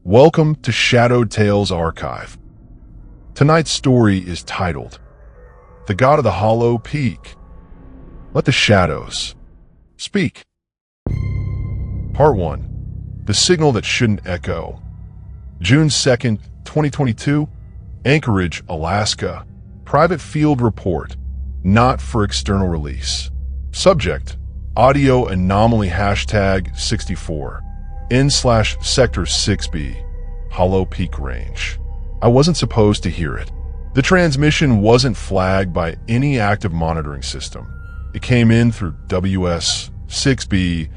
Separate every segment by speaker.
Speaker 1: Welcome to Shadowed Tales Archive. Tonight's story is titled, The God of the Hollow Peak. Let the shadows speak. Part 1. The Signal That Shouldn't Echo. June 2nd, 2022, Anchorage, Alaska. Private Field Report, not for external release. Subject, Audio Anomaly Hashtag 64. N/Sector 6B, Hollow Peak Range. I wasn't supposed to hear it. The transmission wasn't flagged by any active monitoring system. It came in through WS-6B,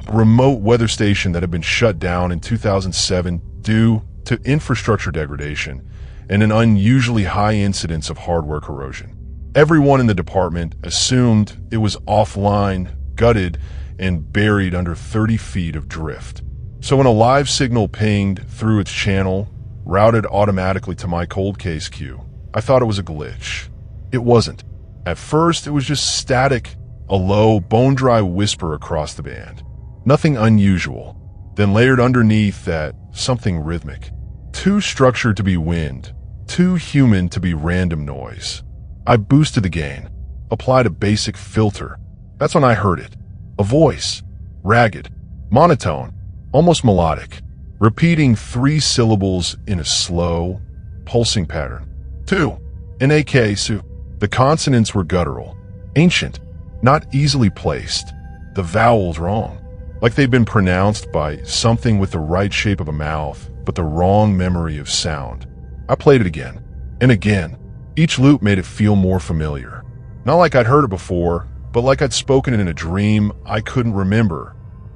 Speaker 1: a remote weather station that had been shut down in 2007 due to infrastructure degradation and an unusually high incidence of hardware corrosion. Everyone in the department assumed it was offline, gutted, and buried under 30 feet of drift. So when a live signal pinged through its channel, routed automatically to my cold case queue, I thought it was a glitch. It wasn't. At first, it was just static, a low, bone-dry whisper across the band. Nothing unusual. Then layered underneath that, something rhythmic. Too structured to be wind, too human to be random noise. I boosted the gain, applied a basic filter. That's when I heard it. A voice. Ragged. Monotone. Almost melodic, repeating 3 syllables in a slow, pulsing pattern. 2. In AK, so the consonants were guttural, ancient, not easily placed, the vowels wrong, like they'd been pronounced by something with the right shape of a mouth, but the wrong memory of sound. I played it again, and again. Each loop made it feel more familiar. Not like I'd heard it before, but like I'd spoken it in a dream I couldn't remember.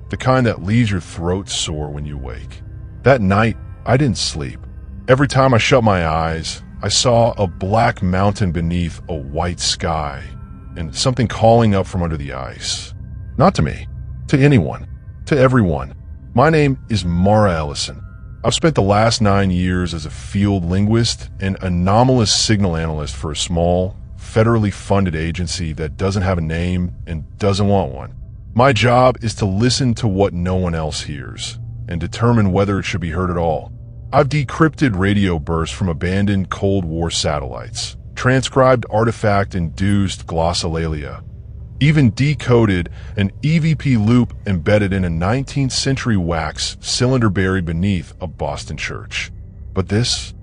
Speaker 1: The kind that leaves your throat sore when you wake. That night, I didn't sleep. Every time I shut my eyes, I saw a black mountain beneath a white sky, and something calling up from under the ice. Not to me, to anyone, to everyone. My name is Mara Ellison. I've spent the last 9 years as a field linguist and anomalous signal analyst for a small, federally funded agency that doesn't have a name and doesn't want one. My job is to listen to what no one else hears and determine whether it should be heard at all. I've decrypted radio bursts from abandoned Cold War satellites, transcribed artifact-induced glossolalia, even decoded an EVP loop embedded in a 19th century wax cylinder buried beneath a Boston church. But this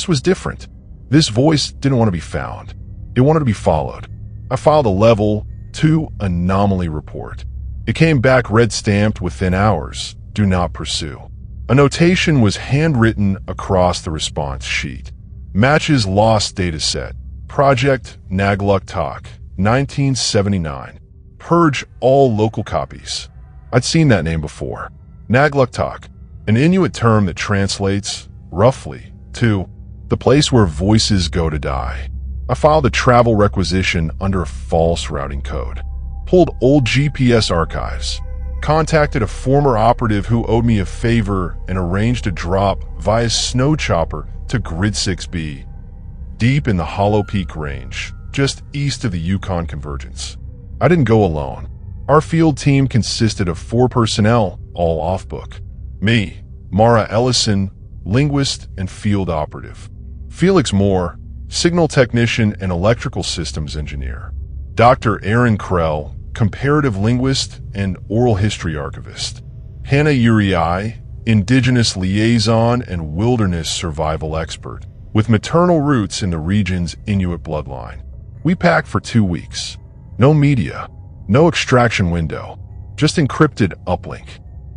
Speaker 1: was different. This voice didn't want to be found. It wanted to be followed. I filed a Level 2 anomaly report. It came back red-stamped within hours. Do not pursue. A notation was handwritten across the response sheet. Matches lost dataset. Project Nagluk-Tak, 1979. Purge all local copies. I'd seen that name before. Nagluk-Tak, an Inuit term that translates, roughly, to the place where voices go to die. I filed a travel requisition under a false routing code. Pulled old GPS archives, contacted a former operative who owed me a favor and arranged a drop via snow chopper to Grid 6B, deep in the Hollow Peak Range, just east of the Yukon Convergence. I didn't go alone. Our field team consisted of 4 personnel, all off-book. Me, Mara Ellison, linguist and field operative. Felix Moore, signal technician and electrical systems engineer. Dr. Aaron Krell, comparative linguist and oral history archivist. Hannah Uriai, indigenous liaison and wilderness survival expert, with maternal roots in the region's Inuit bloodline. We packed for 2 weeks. No media, no extraction window, just encrypted uplink,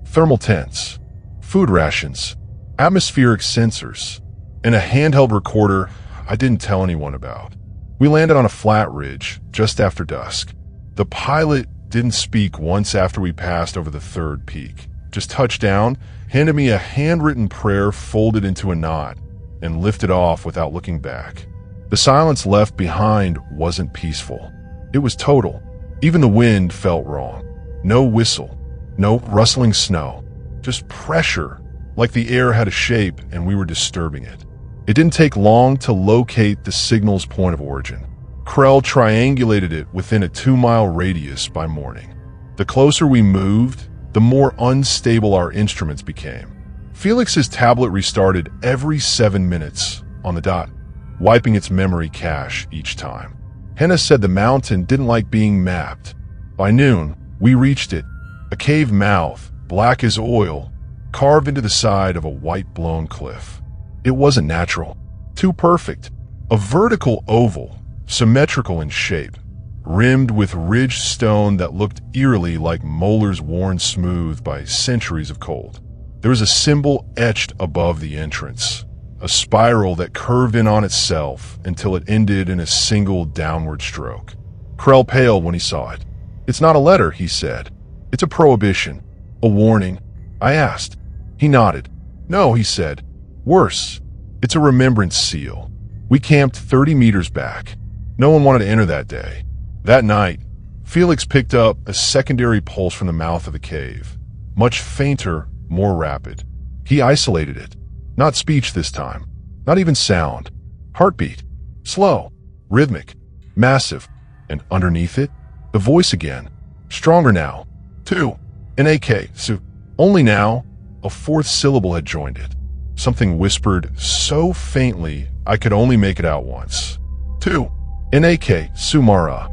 Speaker 1: thermal tents, food rations, atmospheric sensors, and a handheld recorder I didn't tell anyone about. We landed on a flat ridge just after dusk. The pilot didn't speak once after we passed over the 3rd peak. Just touched down, handed me a handwritten prayer folded into a knot, and lifted off without looking back. The silence left behind wasn't peaceful. It was total. Even the wind felt wrong. No whistle, no rustling snow, just pressure, like the air had a shape and we were disturbing it. It didn't take long to locate the signal's point of origin. Krell triangulated it within a 2-mile radius by morning. The closer we moved, the more unstable our instruments became. Felix's tablet restarted every 7 minutes on the dot, wiping its memory cache each time. Henna said the mountain didn't like being mapped. By noon, we reached it, a cave mouth, black as oil, carved into the side of a white-blown cliff. It wasn't natural, too perfect. A vertical oval, symmetrical in shape, rimmed with ridged stone that looked eerily like molars worn smooth by centuries of cold. There was a symbol etched above the entrance, a spiral that curved in on itself until it ended in a single downward stroke. Krell paled when he saw it. "It's not a letter," he said. "It's a prohibition, a warning." I asked. He nodded. "No," he said. "Worse. It's a remembrance seal. We camped 30 meters back. No one wanted to enter that day." That night, Felix picked up a secondary pulse from the mouth of the cave, much fainter, more rapid. He isolated it. Not speech this time. Not even sound. Heartbeat. Slow. Rhythmic. Massive. And underneath it, the voice again. Stronger now. 2. An AK. So only now, a fourth syllable had joined it. Something whispered so faintly I could only make it out once. 2. An AK. Sumara.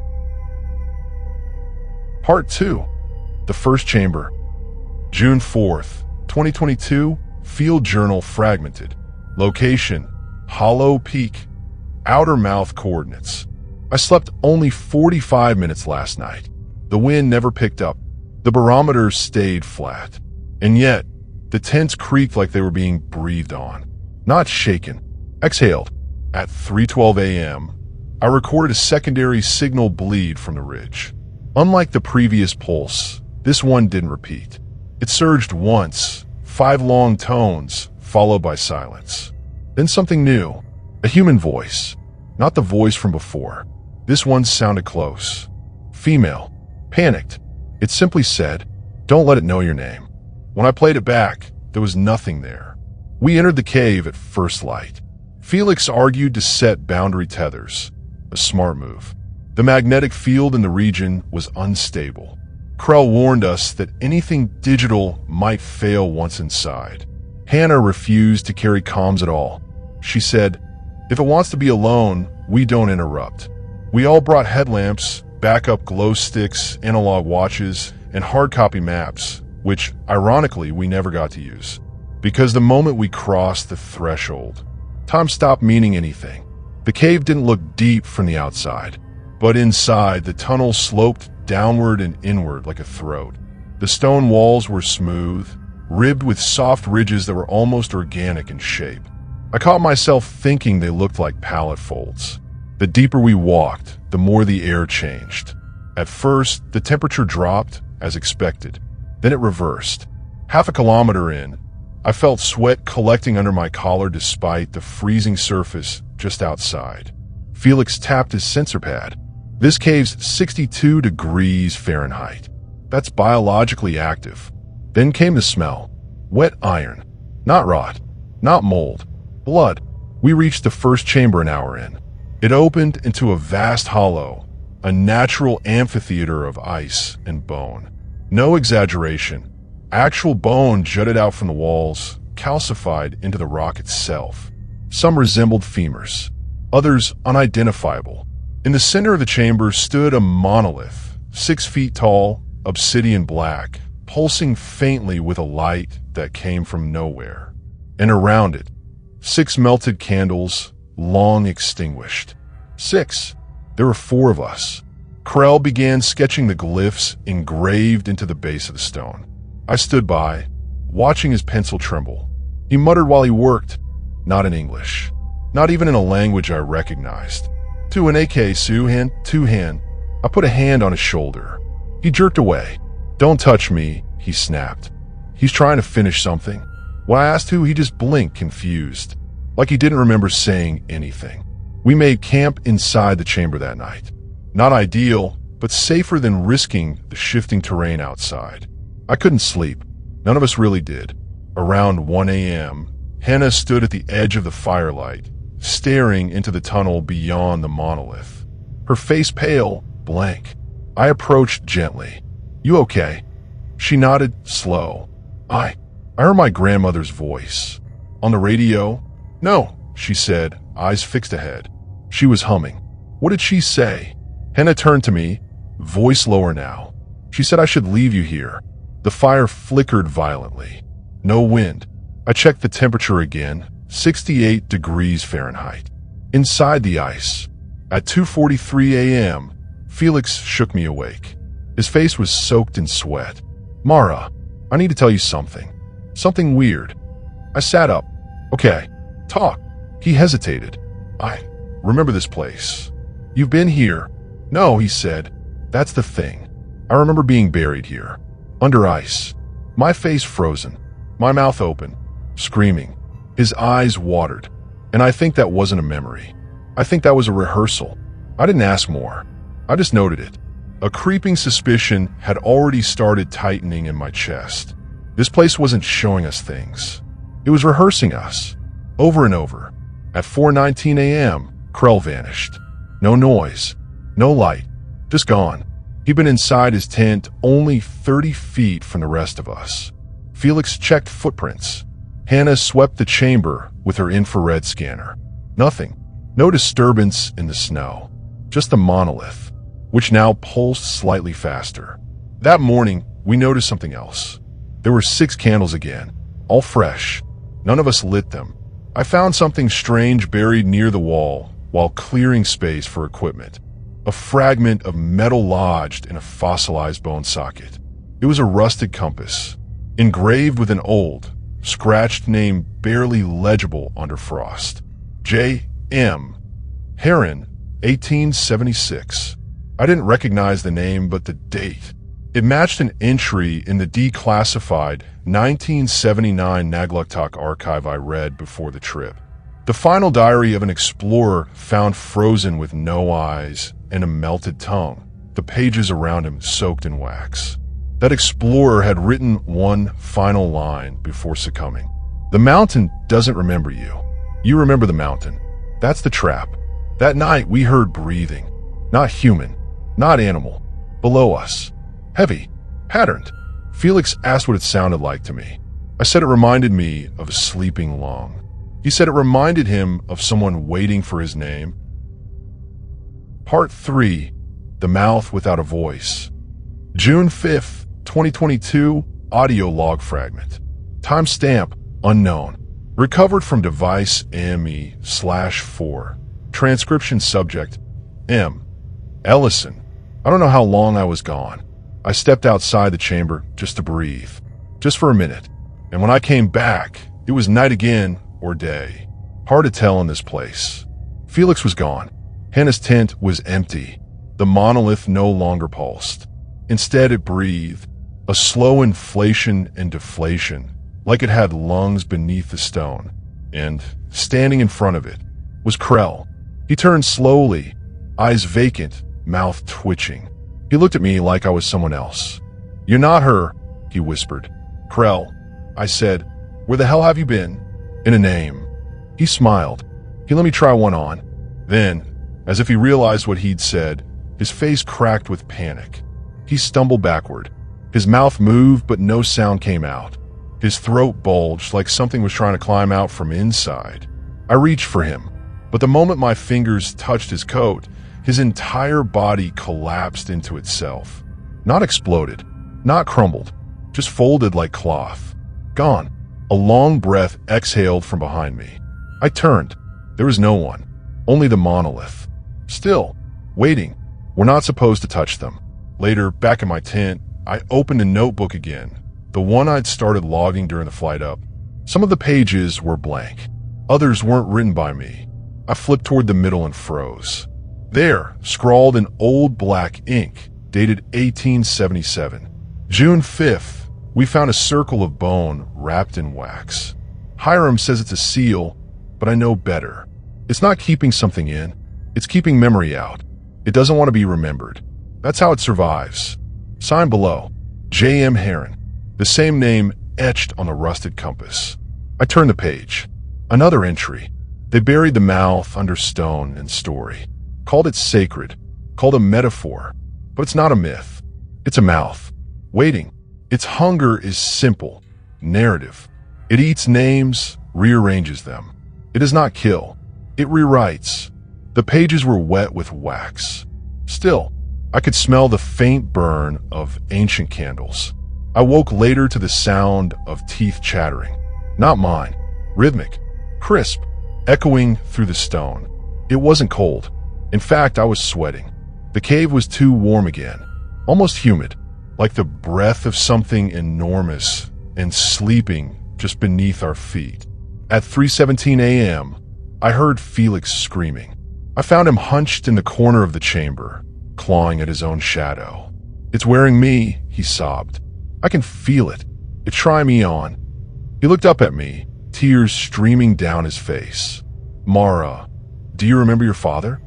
Speaker 1: Part 2. The First Chamber. June 4th, 2022. Field Journal Fragmented. Location: Hollow Peak. Outer mouth coordinates. I slept only 45 minutes last night. The wind never picked up. The barometer stayed flat. And yet, the tents creaked like they were being breathed on. Not shaken. Exhaled. At 3:12 a.m., I recorded a secondary signal bleed from the ridge. Unlike the previous pulse, this one didn't repeat. It surged once, 5 long tones, followed by silence. Then something new. A human voice. Not the voice from before. This one sounded close. Female. Panicked. It simply said, "Don't let it know your name." When I played it back, there was nothing there. We entered the cave at first light. Felix argued to set boundary tethers. A smart move. The magnetic field in the region was unstable. Krell warned us that anything digital might fail once inside. Hannah refused to carry comms at all. She said, "If it wants to be alone, we don't interrupt." We all brought headlamps, backup glow sticks, analog watches, and hard copy maps, which, ironically, we never got to use. Because the moment we crossed the threshold, time stopped meaning anything. The cave didn't look deep from the outside, but inside, the tunnel sloped downward and inward like a throat. The stone walls were smooth, ribbed with soft ridges that were almost organic in shape. I caught myself thinking they looked like pallet folds. The deeper we walked, the more the air changed. At first, the temperature dropped, as expected. Then it reversed. Half a kilometer in, I felt sweat collecting under my collar despite the freezing surface just outside. Felix tapped his sensor pad. This cave's 62 degrees Fahrenheit. That's biologically active. Then came the smell. Wet iron. Not rot. Not mold. Blood. We reached the first chamber an hour in. It opened into a vast hollow, a natural amphitheater of ice and bone. No exaggeration. Actual bone jutted out from the walls, calcified into the rock itself. Some resembled femurs, others unidentifiable. In the center of the chamber stood a monolith, 6 feet tall, obsidian black, pulsing faintly with a light that came from nowhere. And around it, 6 melted candles, long extinguished. 6. There were 4 of us. Krell began sketching the glyphs engraved into the base of the stone. I stood by, watching his pencil tremble. He muttered while he worked, not in English, not even in a language I recognized. "To an AK, Suhan, 2 hand. I put a hand on his shoulder. He jerked away. "Don't touch me," he snapped. He's trying to finish something. When I asked who, he just blinked, confused, like he didn't remember saying anything. We made camp inside the chamber that night. Not ideal, but safer than risking the shifting terrain outside. I couldn't sleep. None of us really did. Around 1 a.m., Hannah stood at the edge of the firelight, staring into the tunnel beyond the monolith. Her face pale, blank. I approached gently. "You okay?" She nodded, slow. I heard my grandmother's voice. On the radio? No, she said, eyes fixed ahead. She was humming. What did she say? Hannah turned to me, voice lower now. She said I should leave you here. The fire flickered violently. No wind. I checked the temperature again, 68 degrees Fahrenheit. Inside the ice. At 2:43 a.m., Felix shook me awake. His face was soaked in sweat. Mara, I need to tell you something. Something weird. I sat up. Okay, talk. He hesitated. I remember this place. You've been here. No, he said. That's the thing. I remember being buried here. Under ice. My face frozen. My mouth open. Screaming. His eyes watered. And I think that wasn't a memory. I think that was a rehearsal. I didn't ask more. I just noted it. A creeping suspicion had already started tightening in my chest. This place wasn't showing us things. It was rehearsing us. Over and over. At 4:19 a.m., Krell vanished. No noise. No light. Just gone. He'd been inside his tent only 30 feet from the rest of us. Felix checked footprints. Hannah swept the chamber with her infrared scanner. Nothing. No disturbance in the snow. Just the monolith, which now pulsed slightly faster. That morning, we noticed something else. There were 6 candles again, all fresh. None of us lit them. I found something strange buried near the wall while clearing space for equipment. A fragment of metal lodged in a fossilized bone socket. It was a rusted compass, engraved with an old, scratched name barely legible under frost. J.M. Heron, 1876. I didn't recognize the name, but the date. It matched an entry in the declassified 1979 Nagluktak archive I read before the trip. The final diary of an explorer found frozen with no eyes and a melted tongue, the pages around him soaked in wax. That explorer had written one final line before succumbing. The mountain doesn't remember you. You remember the mountain. That's the trap. That night we heard breathing. Not human, not animal. Below us. Heavy. Patterned. Felix asked what it sounded like to me. I said it reminded me of a sleeping lung. He said it reminded him of someone waiting for his name. Part 3. The Mouth Without a Voice. June 5th, 2022, audio log fragment. Timestamp, unknown. Recovered from device ME/4. Transcription subject, M. Ellison. I don't know how long I was gone. I stepped outside the chamber just to breathe. Just for a minute. And when I came back, it was night again or day. Hard to tell in this place. Felix was gone. Hannah's tent was empty. The monolith no longer pulsed. Instead, it breathed, a slow inflation and deflation, like it had lungs beneath the stone. And, standing in front of it, was Krell. He turned slowly, eyes vacant, mouth twitching. He looked at me like I was someone else. "You're not her," he whispered. "Krell," I said. "Where the hell have you been?" "In a name." He smiled. He let me try one on. Then, as if he realized what he'd said, his face cracked with panic. He stumbled backward. His mouth moved, but no sound came out. His throat bulged like something was trying to climb out from inside. I reached for him, but the moment my fingers touched his coat, his entire body collapsed into itself. Not exploded, not crumbled, just folded like cloth. Gone. A long breath exhaled from behind me. I turned. There was no one. Only the monolith. Still, waiting. We're not supposed to touch them. Later, back in my tent, I opened a notebook again, the one I'd started logging during the flight up. Some of the pages were blank. Others weren't written by me. I flipped toward the middle and froze. There, scrawled in old black ink, dated 1877. June 5th, we found a circle of bone wrapped in wax. Hiram says it's a seal, but I know better. It's not keeping something in. It's keeping memory out. It doesn't want to be remembered. That's how it survives. Sign below. J.M. Heron. The same name etched on the rusted compass. I turned the page. Another entry. They buried the mouth under stone and story. Called it sacred. Called a metaphor. But it's not a myth. It's a mouth. Waiting. Its hunger is simple. narrative. It eats names, rearranges them. It does not kill. It rewrites. The pages were wet with wax. Still, I could smell the faint burn of ancient candles. I woke later to the sound of teeth chattering. Not mine. Rhythmic. Crisp. Echoing through the stone. It wasn't cold. In fact, I was sweating. The cave was too warm again. Almost humid. Like the breath of something enormous and sleeping just beneath our feet. At 3:17 a.m., I heard Felix screaming. I found him hunched in the corner of the chamber, clawing at his own shadow. "It's wearing me," he sobbed. "I can feel it. It's trying me on." He looked up at me, tears streaming down his face. "Mara, do you remember your father?"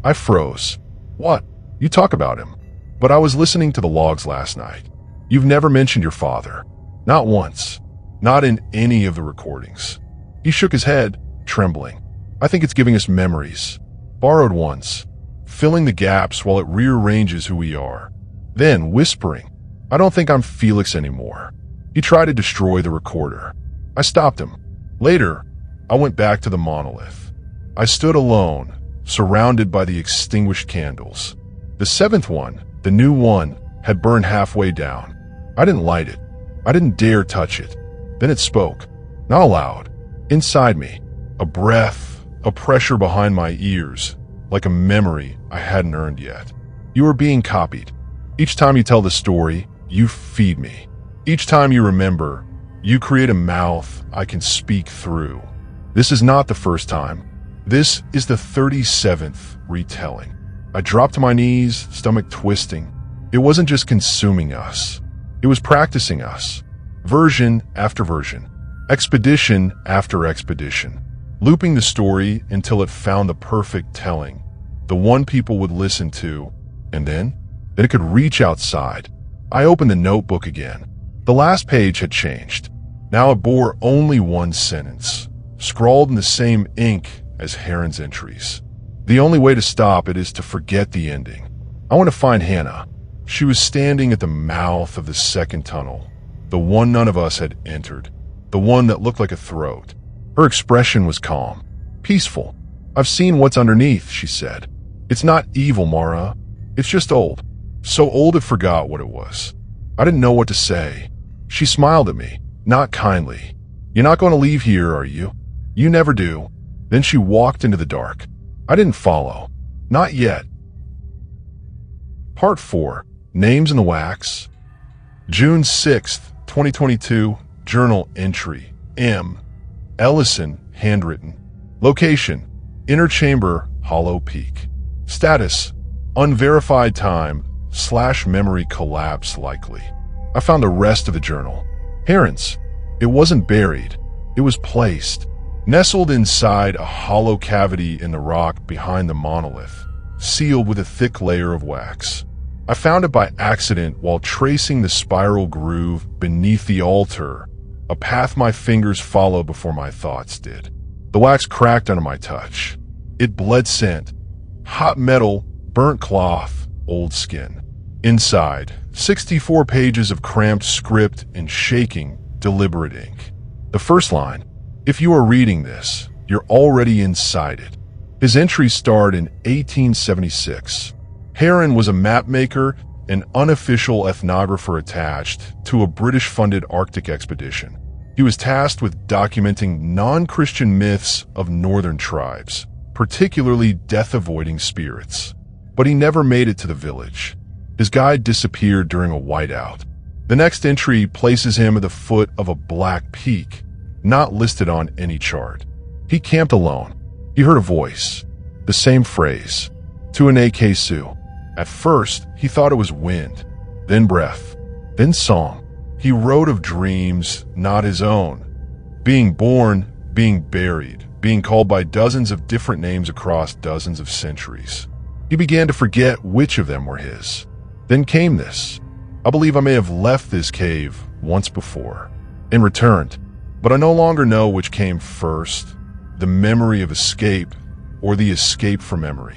Speaker 1: I froze. "What? You talk about him." "But I was listening to the logs last night. You've never mentioned your father. Not once. Not in any of the recordings." He shook his head, trembling. "I think it's giving us memories. Borrowed ones. Filling the gaps while it rearranges who we are." Then, whispering, "I don't think I'm Felix anymore." He tried to destroy the recorder. I stopped him. Later, I went back to the monolith. I stood alone, surrounded by the extinguished candles. The seventh one, the new one, had burned halfway down. I didn't light it. I didn't dare touch it. Then it spoke. Not aloud. Inside me. A breath, a pressure behind my ears, like a memory I hadn't earned yet. "You are being copied. Each time you tell the story, you feed me. Each time you remember, you create a mouth I can speak through. This is not the first time. This is the 37th retelling." I dropped to my knees, stomach twisting. It wasn't just consuming us. It was practicing us. Version after version. Expedition after expedition. Looping the story until it found the perfect telling. The one people would listen to. And then it could reach outside. I opened the notebook again. The last page had changed. Now it bore only one sentence, scrawled in the same ink as Heron's entries. The only way to stop it is to forget the ending. I want to find Hannah. She was standing at the mouth of the second tunnel, the one none of us had entered, the one that looked like a throat. Her expression was calm, peaceful. "I've seen what's underneath," she said. "It's not evil, Mara. It's just old. So old it forgot what it was." I didn't know what to say. She smiled at me, not kindly. "You're not going to leave here, are you?" "You never do." Then she walked into the dark. I didn't follow. Not yet. Part 4. Names in the Wax. June 6th, 2022. Journal entry. M. Ellison, handwritten. Location. Inner chamber, Hollow Peak. Status. Unverified time / memory collapse likely. I found the rest of the journal. Heron's. It wasn't buried. It was placed. Nestled inside a hollow cavity in the rock behind the monolith, sealed with a thick layer of wax. I found it by accident while tracing the spiral groove beneath the altar, a path my fingers followed before my thoughts did. The wax cracked under my touch. It bled scent, hot metal, burnt cloth, old skin. Inside, 64 pages of cramped script in shaking, deliberate ink. The first line, "If you are reading this, you're already inside it." His entries starred in 1876. Heron was a mapmaker and unofficial ethnographer attached to a British-funded Arctic expedition. He was tasked with documenting non-Christian myths of northern tribes, particularly death-avoiding spirits. But he never made it to the village. His guide disappeared during a whiteout. The next entry places him at the foot of a black peak, not listed on any chart. He camped alone. He heard a voice, the same phrase, "To an AK Sioux." At first, he thought it was wind, then breath, then song. He wrote of dreams not his own, being born, being buried, being called by dozens of different names across dozens of centuries. He began to forget which of them were his. Then came this. "I believe I may have left this cave once before and returned, but I no longer know which came first, the memory of escape or the escape from memory."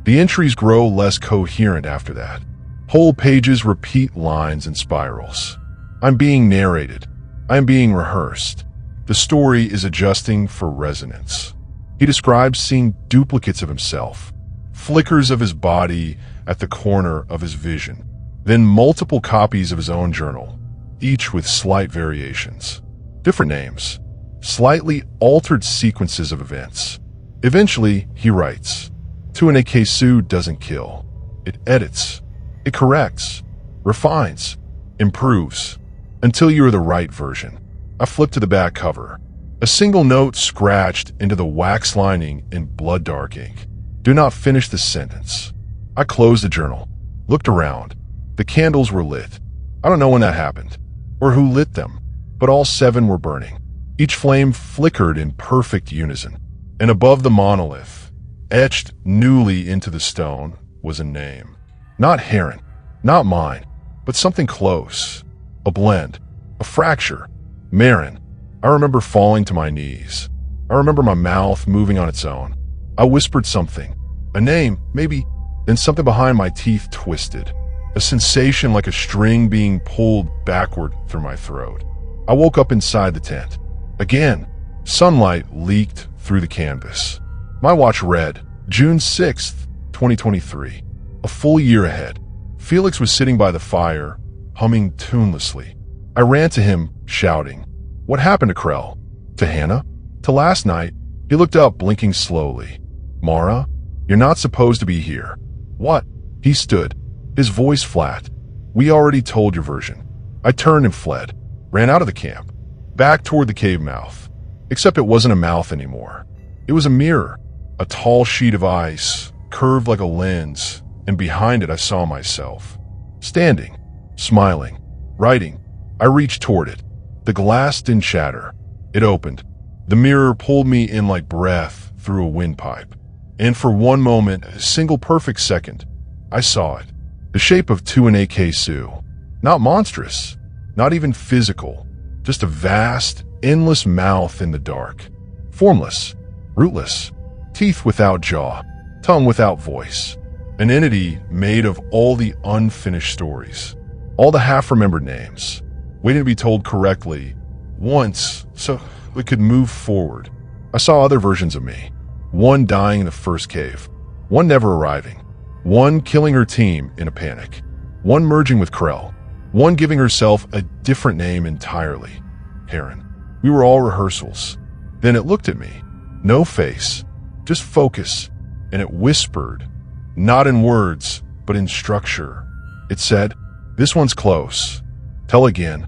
Speaker 1: The entries grow less coherent after that. Whole pages repeat lines and spirals. "I'm being narrated. I am being rehearsed. The story is adjusting for resonance. He describes seeing duplicates of himself, flickers of his body at the corner of his vision, then multiple copies of his own journal, each with slight variations. Different names, slightly altered sequences of events. Eventually, he writes, "Tuanekesu doesn't kill. It edits. It corrects, refines, improves, until you are the right version." I flipped to the back cover. A single note scratched into the wax lining in blood-dark ink. "Do not finish this sentence." I closed the journal, looked around. The candles were lit. I don't know when that happened, or who lit them, but all 7 were burning. Each flame flickered in perfect unison. And above the monolith, etched newly into the stone, was a name. Not Heron, not mine, but something close. A blend, a fracture. Marin. I remember falling to my knees. I remember my mouth moving on its own. I whispered something. A name, maybe. Then something behind my teeth twisted. A sensation like a string being pulled backward through my throat. I woke up inside the tent. Again, sunlight leaked through the canvas. My watch read, June 6th, 2023. A full year ahead. Felix was sitting by the fire, humming tunelessly. I ran to him, shouting, "What happened to Krell? To Hannah? To last night?" He looked up, blinking slowly. "Mara, you're not supposed to be here." "What?" He stood, his voice flat. "We already told your version." I turned and fled, ran out of the camp, back toward the cave mouth. Except it wasn't a mouth anymore. It was a mirror, a tall sheet of ice, curved like a lens, and behind it I saw myself. Standing, smiling, writing. I reached toward it. The glass didn't shatter. It opened. The mirror pulled me in like breath through a windpipe. And for one moment, a single perfect second, I saw it. The shape of Tuanekesu. Not monstrous, not even physical, just a vast, endless mouth in the dark. Formless, rootless, teeth without jaw, tongue without voice. An entity made of all the unfinished stories, all the half-remembered names, waiting to be told correctly once so we could move forward. I saw other versions of me. One dying in the first cave, one never arriving, one killing her team in a panic, one merging with Krell, one giving herself a different name entirely, Heron. We were all rehearsals. Then it looked at me. No face, just focus, and it whispered, not in words, but in structure. It said, "This one's close. Tell again,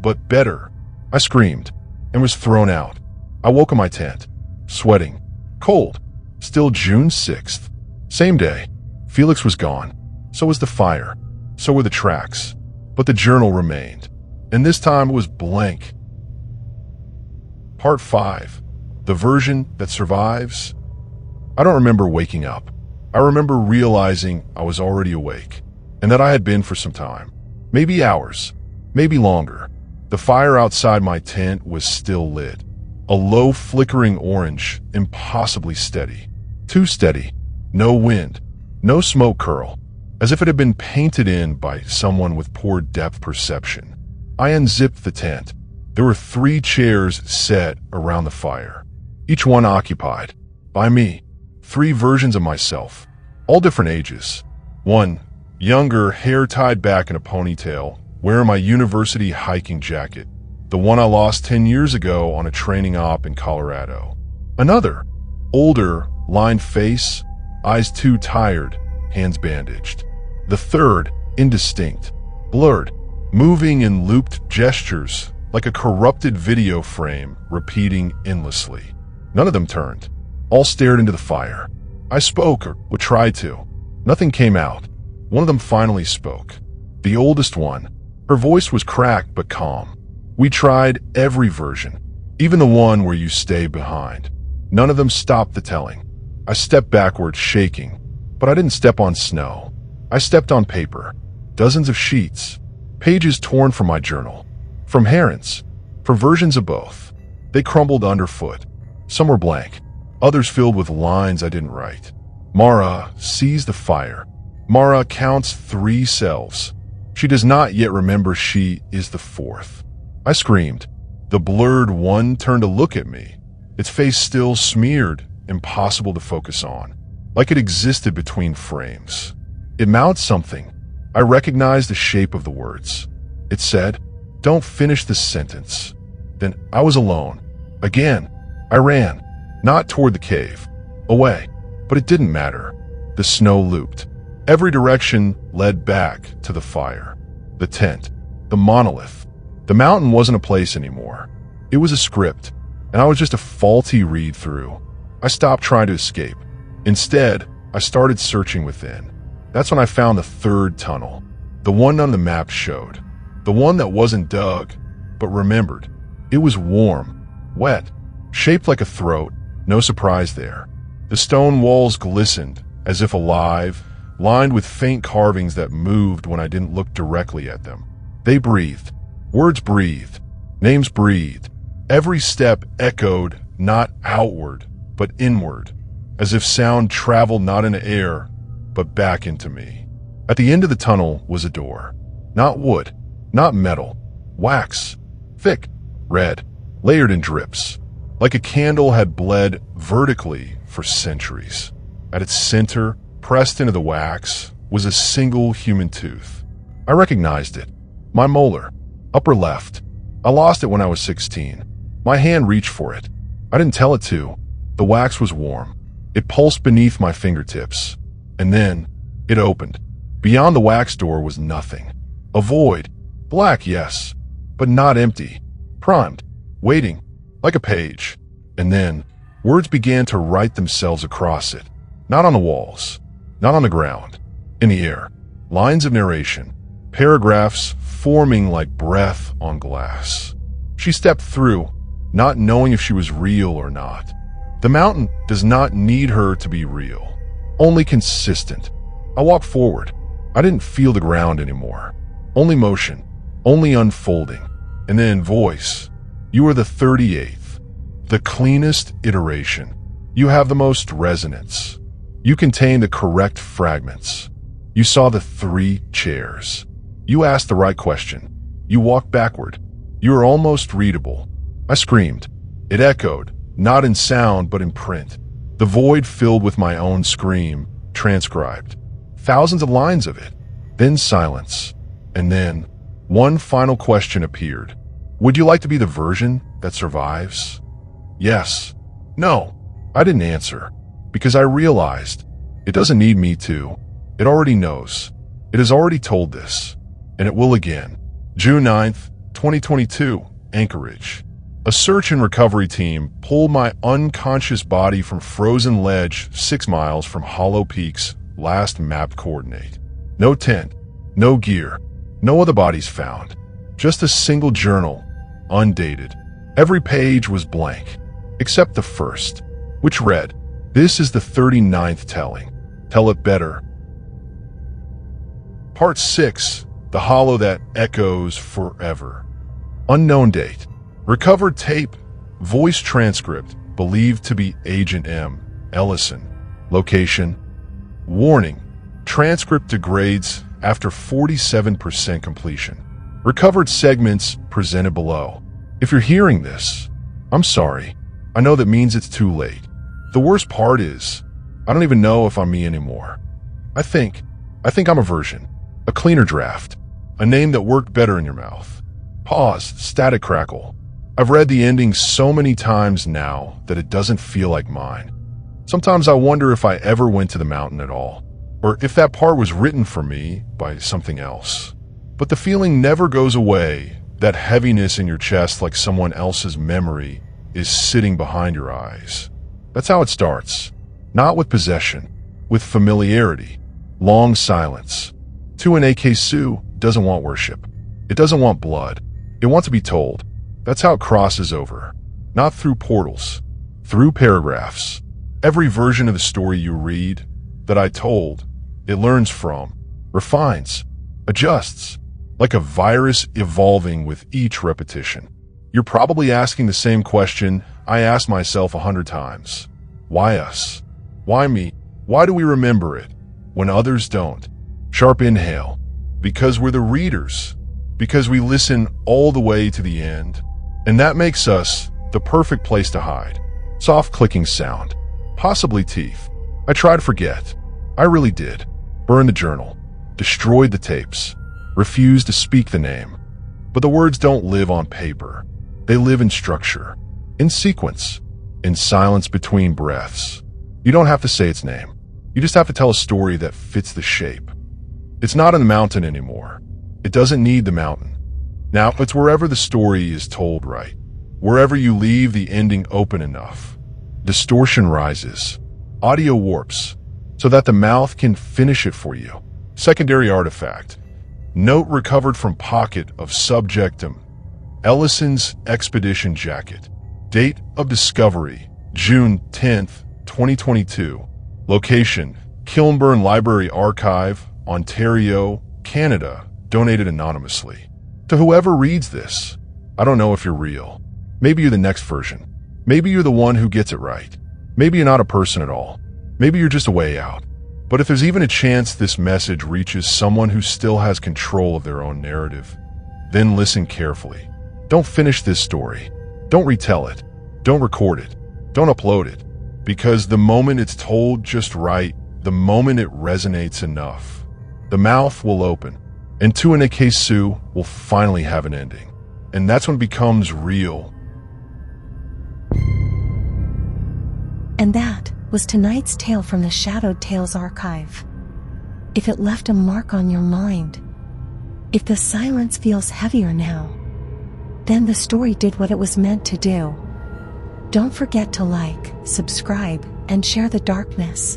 Speaker 1: but better." I screamed and was thrown out. I woke in my tent, sweating, cold. Still June 6th. Same day. Felix was gone. So was the fire. So were the tracks. But the journal remained. And this time it was blank. Part 5. The version that survives. I don't remember waking up. I remember realizing I was already awake, and that I had been for some time. Maybe hours, maybe longer. The fire outside my tent was still lit. A low flickering orange, impossibly steady. Too steady. No wind. No smoke curl. As if it had been painted in by someone with poor depth perception. I unzipped the tent. There were 3 chairs set around the fire. Each one occupied. By me. 3 versions of myself. All different ages. One, younger, hair tied back in a ponytail, wearing my university hiking jacket. The one I lost 10 years ago on a training op in Colorado. Another, older, lined face, eyes too tired, hands bandaged. The third, indistinct, blurred, moving in looped gestures like a corrupted video frame repeating endlessly. None of them turned. All stared into the fire. I spoke, or tried to. Nothing came out. One of them finally spoke. The oldest one. Her voice was cracked but calm. We tried every version, even the one where you stay behind. None of them stopped the telling. I stepped backward, shaking, but I didn't step on snow. I stepped on paper. Dozens of sheets. Pages torn from my journal. From Heron's. From versions of both. They crumbled underfoot. Some were blank. Others filled with lines I didn't write. Mara sees the fire. Mara counts 3 selves. She does not yet remember she is the 4th. I screamed. The blurred one turned to look at me, its face still smeared, impossible to focus on, like it existed between frames. It mouthed something. I recognized the shape of the words. It said, "Don't finish this sentence." Then I was alone. Again, I ran, not toward the cave, away, but it didn't matter. The snow looped. Every direction led back to the fire, the tent, the monolith. The mountain wasn't a place anymore. It was a script, and I was just a faulty read-through. I stopped trying to escape. Instead, I started searching within. That's when I found the third tunnel, the one on the map showed, the one that wasn't dug, but remembered. It was warm, wet, shaped like a throat, no surprise there. The stone walls glistened, as if alive, lined with faint carvings that moved when I didn't look directly at them. They breathed. Words breathed. Names breathed. Every step echoed, not outward, but inward, as if sound traveled not in air, but back into me. At the end of the tunnel was a door. Not wood, not metal. Wax. Thick. Red. Layered in drips. Like a candle had bled vertically for centuries. At its center, pressed into the wax, was a single human tooth. I recognized it. My molar. Upper left. I lost it when I was 16. My hand reached for it. I didn't tell it to. The wax was warm. It pulsed beneath my fingertips. And then, it opened. Beyond the wax door was nothing. A void. Black, yes, but not empty. Primed. Waiting. Like a page. And then, words began to write themselves across it. Not on the walls. Not on the ground. In the air. Lines of narration. Paragraphs forming like breath on glass. She stepped through, not knowing if she was real or not. The mountain does not need her to be real, only consistent. I walked forward. I didn't feel the ground anymore. Only motion, only unfolding. And then voice. You are the 38th, the cleanest iteration. You have the most resonance. You contain the correct fragments. You saw the 3 chairs. You asked the right question. You walked backward. You are almost readable. I screamed. It echoed, not in sound but in print. The void filled with my own scream, transcribed. Thousands of lines of it. Then silence. And then, one final question appeared. Would you like to be the version that survives? Yes. No. I didn't answer, because I realized it doesn't need me to. It already knows. It has already told this. And it will again. June 9th, 2022, Anchorage. A search and recovery team pulled my unconscious body from frozen ledge 6 miles from Hollow Peak's last mapped coordinate. No tent, no gear, no other bodies found. Just a single journal, undated. Every page was blank, except the first, which read, "This is the 39th telling. Tell it better." Part 6. The hollow that echoes forever. Unknown date. Recovered tape. Voice transcript believed to be Agent M. Ellison. Location. Warning. Transcript degrades after 47% completion. Recovered segments presented below. If you're hearing this, I'm sorry. I know that means it's too late. The worst part is, I don't even know if I'm me anymore. I think I'm a version. A cleaner draft. A name that worked better in your mouth. Pause, static crackle. I've read the ending so many times now that it doesn't feel like mine. Sometimes I wonder if I ever went to the mountain at all, or if that part was written for me by something else. But the feeling never goes away, that heaviness in your chest like someone else's memory is sitting behind your eyes. That's how it starts. Not with possession, with familiarity, long silence. To an AK Sioux doesn't want worship. It doesn't want blood. It wants to be told. That's how it crosses over. Not through portals. Through paragraphs. Every version of the story you read, that I told, it learns from, refines, adjusts, like a virus evolving with each repetition. You're probably asking the same question I asked myself 100 times. Why us? Why me? Why do we remember it when others don't? Sharp inhale. Because we're the readers. because we listen all the way to the end, and that makes us the perfect place to hide. Soft clicking sound, possibly teeth. I tried to forget. I really did. Burned the journal, destroyed the tapes, refused to speak the name. But the words don't live on paper. They live in structure, in sequence, in silence between breaths. You don't have to say its name. You just have to tell a story that fits the shape. It's not in the mountain anymore. It doesn't need the mountain. Now it's wherever the story is told right. Wherever you leave the ending open enough. Distortion rises. Audio warps, so that the mouth can finish it for you. Secondary artifact. Note recovered from pocket of subjectum. Ellison's expedition jacket. Date of discovery, June 10th, 2022. Location, Kilnburn Library Archive, Ontario, Canada. Donated anonymously. To whoever reads this, I don't know if you're real. Maybe you're the next version. Maybe you're the one who gets it right. Maybe you're not a person at all. Maybe you're just a way out. But if there's even a chance this message reaches someone who still has control of their own narrative, then listen carefully. Don't finish this story. Don't retell it. Don't record it. Don't upload it. Because the moment it's told just right, the moment it resonates enough, the mouth will open, and Tuanakasu will finally have an ending. And that's when it becomes real.
Speaker 2: And that was tonight's tale from the Shadowed Tales archive. If it left a mark on your mind, if the silence feels heavier now, then the story did what it was meant to do. Don't forget to like, subscribe, and share the darkness.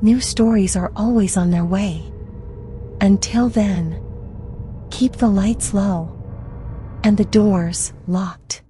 Speaker 2: New stories are always on their way. Until then, keep the lights low and the doors locked.